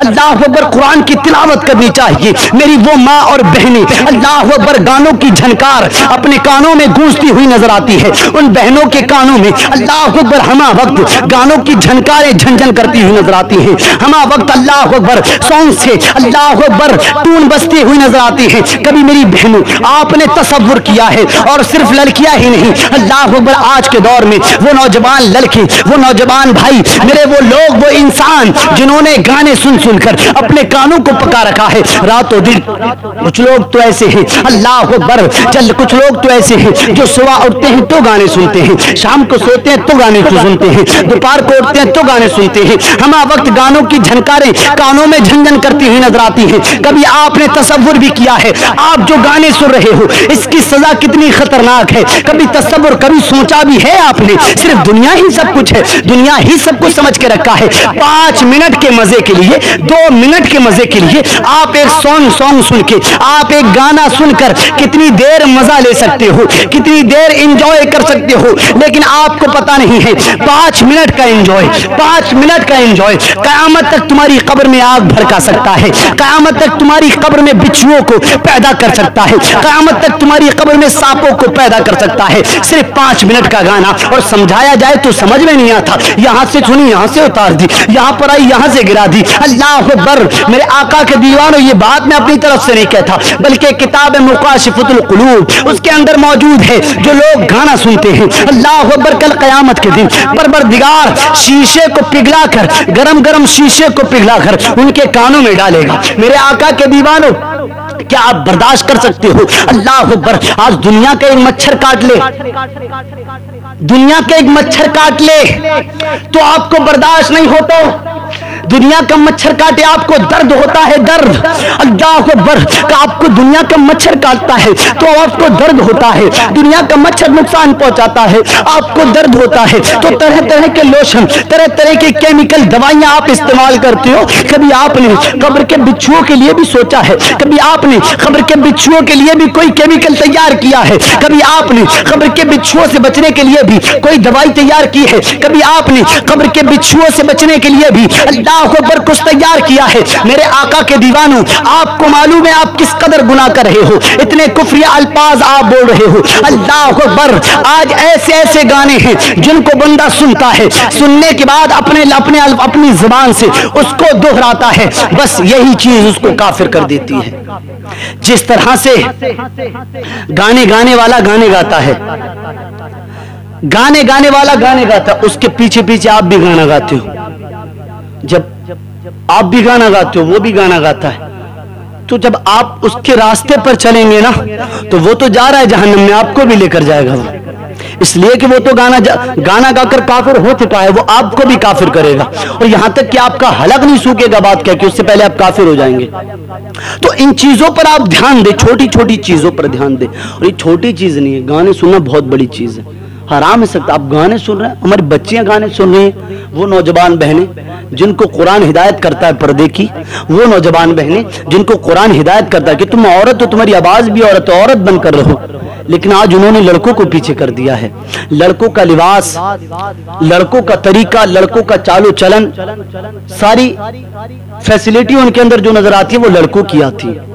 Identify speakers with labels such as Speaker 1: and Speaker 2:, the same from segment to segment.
Speaker 1: اللہ اکبر قرآن کی تلاوت کرنی چاہیے. میری وہ ماں اور بہنیں اللہ اکبر گانوں کی جھنکار اپنے کانوں میں گونجتی ہوئی نظر آتی ہے. ان بہنوں کے کانوں میں اللہ اکبر ہما وقت گانوں کی جھنکاریں جھنجھن کرتی ہوئی نظر آتی ہیں. ہما وقت اللہ اکبر سونگ سے اللہ اکبر ٹون بجتی ہوئی نظر آتی ہے. کبھی میری بہنوں آپ نے تصور کیا ہے, اور صرف لڑکیاں ہی نہیں, اللہ اکبر آج کے دور میں وہ نوجوان لڑکے, وہ نوجوان بھائی میرے, وہ لوگ, وہ انسان جنہوں نے گانے سن سن کر اپنے کانوں کو پکا رکھا ہے راتوں دن. کچھ لوگ تو ایسے ہیں اللہ اکبر چل, کچھ لوگ تو ایسے ہیں جو صبح اٹھتے ہیں تو گانے سنتے ہیں, شام کو سوتے ہیں تو گانے کو سنتے ہیں, دوپہر کو اٹھتے ہیں تو گانے سنتے ہیں. ہما وقت گانوں کی جھنکاریں کانوں میں جھنجھن کرتی ہوئی نظر آتی ہیں. کبھی آپ نے تصور بھی کیا ہے آپ جو گانے سن رہے ہو اس کی سزا کتنی خطرناک ہے؟ کبھی تصور, کبھی سوچا بھی ہے آپ نے؟ صرف دنیا ہی سب کچھ ہے, دنیا ہی سب کچھ سمجھ کے رکھا ہے. 5 منٹ کے مزے کے لیے, 2 منٹ کے مزے کے لیے آپ ایک سانگ سن کے, آپ ایک گانا سن کر کتنی دیر مزہ لے سکتے ہو, کتنی دیر انجوائے کر سکتے ہو, لیکن آپ کو پتا نہیں ہے 5 منٹ کا انجوائے, 5 منٹ کا انجوائے قیامت تک تمہاری قبر میں آگ بھڑکا سکتا ہے, قیامت تک تمہاری قبر میں بچھوؤں کو پیدا کر سکتا ہے, قیامت تک تمہاری قبر میں سانپوں کو پیدا کر سکتا ہے. صرف 5 منٹ کا گانا, اور سمجھایا جائے تو سمجھ میں نہیں آتا, یہاں سے سنی یہاں سے اتار دی, یہاں پر آئی یہاں سے گرا دی. اللہ اکبر میرے آقا کے دیوانوں, یہ بات میں اپنی طرف سے نہیں کہتا بلکہ کتاب مکاشفۃ القلوب اس کے اندر موجود ہے. جو لوگ گانا سنتے ہیں اللہ اکبر کل قیامت کے دن پروردگار شیشے کو پگھلا کر, گرم گرم شیشے کو پگھلا کر ان کے کانوں میں ڈالے گا. میرے آقا کے دیوانوں کیا آپ برداشت کر سکتے ہو؟ اللہ اکبر آج دنیا کا ایک مچھر کاٹ لے, دنیا کا ایک مچھر کاٹ لے تو آپ کو برداشت نہیں ہوتا, دنیا کا مچھر کاٹے آپ کو درد ہوتا ہے, درد. اللہ اکبر آپ کو دنیا کا مچھر کاٹتا ہے تو آپ کو درد ہوتا ہے, دنیا کا مچھر نقصان پہنچاتا ہے آپ کو درد ہوتا ہے. تو طرح طرح کے لوشن, طرح طرح کے کیمیکل دوائیاں آپ استعمال کرتے ہو. کبھی آپ نے قبر کے بچھوؤں کے لیے بھی سوچا ہے, کبھی آپ نے قبر کے بچھوؤں کے لیے بھی کوئی کیمیکل تیار کیا ہے, کبھی آپ نے قبر کے بچھوؤں سے بچنے کے لیے بھی کوئی دوائی تیار کی ہے, کبھی آپ نے قبر کے بچھوؤں سے بچنے کے لیے بھی اللہ اکبر کچھ تیار کیا ہے. میرے آقا کے دیوانوں آپ کو معلوم ہے آپ کس قدر گناہ کر رہے ہو, اتنے کفری الفاظ آپ بول رہے ہو. اللہ اکبر آج ایسے ایسے گانے ہیں جن کو بندہ سنتا ہے, سننے کے بعد اپنی زبان سے اس کو دہراتا ہے, بس یہی چیز اس کو کافر کر دیتی ہے. جس طرح سے گانے والا گانے گاتا ہے, گانے والا گانے گاتا, اس کے پیچھے پیچھے آپ بھی گانا گاتے ہو. جب آپ بھی گانا گاتے ہو وہ بھی گانا گاتا ہے, تو جب آپ اس کے راستے پر چلیں گے نا تو وہ تو جا رہا ہے جہنم میں, آپ کو بھی لے کر جائے گا وہ, اس لیے کہ وہ تو گانا گا کر کافر ہو چکا ہے, وہ آپ کو بھی کافر کرے گا. اور یہاں تک کہ آپ کا حلق نہیں سوکے گا بات کیا کہ اس سے پہلے آپ کافر ہو جائیں گے. تو ان چیزوں پر آپ دھیان دیں, چھوٹی چھوٹی چیزوں پر دھیان دیں. اور یہ چھوٹی چیز نہیں ہے, گانے سننا بہت بڑی چیز ہے. حرام ہے سکتا آپ گانے سن رہے ہیں, ہماری بچیاں گانے سن رہی ہیں, وہ نوجوان بہنیں جن کو قرآن ہدایت کرتا ہے پردے کی, وہ نوجوان بہنیں جن کو قرآن ہدایت کرتا ہے کہ تم عورت ہو, تمہاری آواز بھی عورت بن کر رہو, لیکن آج انہوں نے لڑکوں کو پیچھے کر دیا ہے. لڑکوں کا لباس, لڑکوں کا طریقہ, لڑکوں کا چالو چلن, ساری فیسلٹی ان کے اندر جو نظر آتی ہے وہ لڑکوں کی آتی ہے.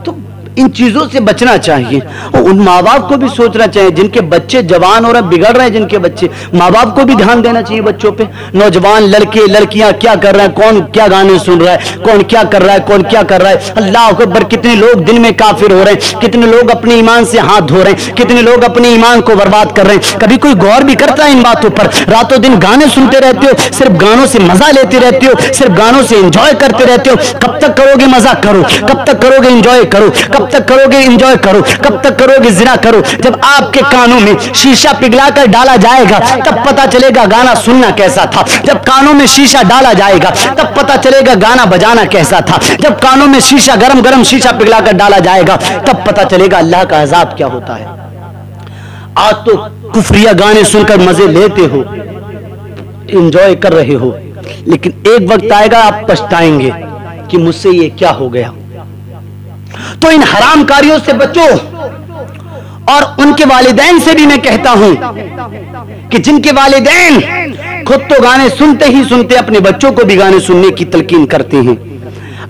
Speaker 1: تو ان چیزوں سے بچنا چاہیے, اور ان ماں باپ کو بھی سوچنا چاہیے جن کے بچے جوان ہو رہے ہیں, بگڑ رہے ہیں جن کے بچے, ماں باپ کو بھی دھیان دینا چاہیے بچوں پہ. نوجوان لڑکے لڑکیاں کیا کر رہے ہیں, کون کیا گانے سن رہا ہے, کون کیا کر رہا ہے, کون کیا کر رہا ہے. اللہ اکبر کتنے لوگ دن میں کافر ہو رہے ہیں, کتنے لوگ اپنے ایمان سے ہاتھ دھو رہے ہیں, کتنے لوگ اپنے ایمان کو برباد کر رہے ہیں. کبھی کوئی غور بھی کرتا ہے ان باتوں پر؟ راتوں دن گانے سنتے رہتے ہو, صرف گانوں سے مزہ لیتے رہتے ہو, صرف گانوں سے انجوائے کرتے رہتے ہو. کب تک کرو گے مزہ؟ کرو. کب تک کرو گے انجوائے؟ کرو. کب تک کرو گے انجوائے؟ کرو. کب تک کرو گے زنا؟ کرو. جب آپ کے کانوں میں شیشہ پگھلا کر ڈالا جائے گا تب پتا چلے گا گانا سننا کیسا تھا. جب کانوں میں شیشہ ڈالا جائے گا تب پتا چلے گا گانا بجانا کیسا تھا. جب کانوں میں شیشہ گرم شیشہ پگھلا کر ڈالا جائے گا تب پتا چلے گا اللہ کا عذاب کیا ہوتا ہے. آج تو کفریہ گانے سن کر مزے لیتے ہو, انجوائے کر رہے ہو, لیکن ایک وقت آئے گا آپ پچھتائیں گے کہ مجھ سے یہ کیا ہو گیا. تو ان حرام کاریوں سے بچو. اور ان کے والدین سے بھی میں کہتا ہوں کہ جن کے والدین خود تو گانے سنتے ہی سنتے اپنے بچوں کو بھی گانے سننے کی تلقین کرتے ہیں,